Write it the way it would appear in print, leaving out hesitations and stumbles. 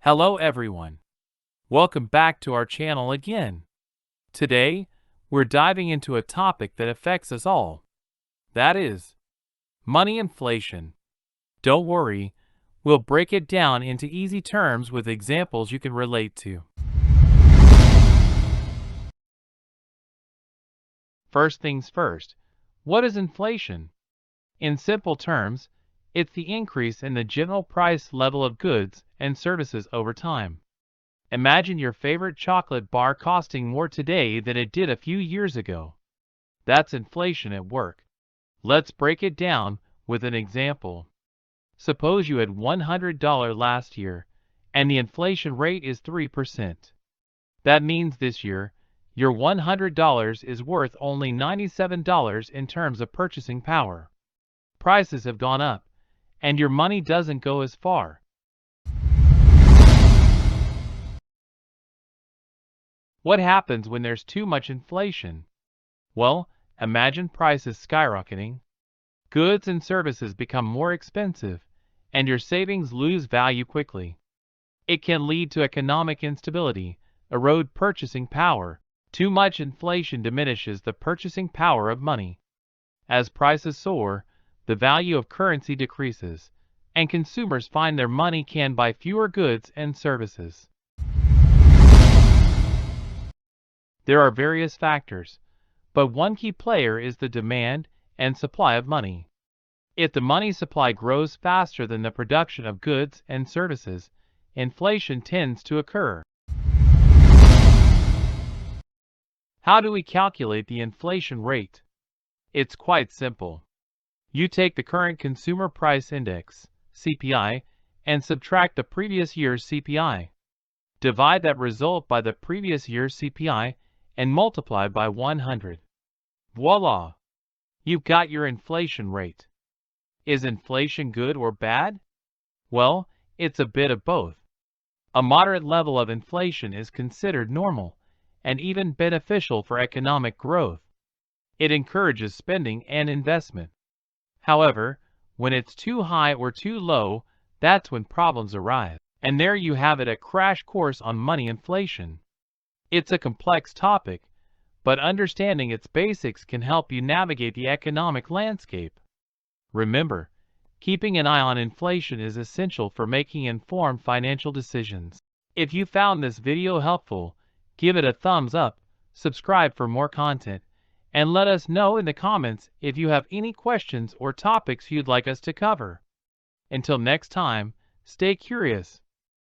Hello everyone. Welcome back to our channel again. Today, we're diving into a topic that affects us all. That is, money inflation. Don't worry, we'll break it down into easy terms with examples you can relate to. First things first, what is inflation? In simple terms, it's the increase in the general price level of goods and services over time. Imagine your favorite chocolate bar costing more today than it did a few years ago. That's inflation at work. Let's break it down with an example. Suppose you had $100 last year, and the inflation rate is 3%. That means this year, your $100 is worth only $97 in terms of purchasing power. Prices have gone up, and your money doesn't go as far. What happens when there's too much inflation? Well, imagine prices skyrocketing. Goods and services become more expensive, and your savings lose value quickly. It can lead to economic instability, erode purchasing power. Too much inflation diminishes the purchasing power of money. As prices soar, the value of currency decreases, and consumers find their money can buy fewer goods and services. There are various factors, but one key player is the demand and supply of money. If the money supply grows faster than the production of goods and services, inflation tends to occur. How do we calculate the inflation rate? It's quite simple. You take the current consumer price index, CPI, and subtract the previous year's CPI. Divide that result by the previous year's CPI and multiply by 100. Voila! You've got your inflation rate. Is inflation good or bad? Well, it's a bit of both. A moderate level of inflation is considered normal and even beneficial for economic growth. It encourages spending and investment. However, when it's too high or too low, that's when problems arise. And there you have it, a crash course on money inflation. It's a complex topic, but understanding its basics can help you navigate the economic landscape. Remember, keeping an eye on inflation is essential for making informed financial decisions. If you found this video helpful, give it a thumbs up, subscribe for more content, and let us know in the comments if you have any questions or topics you'd like us to cover. Until next time, stay curious.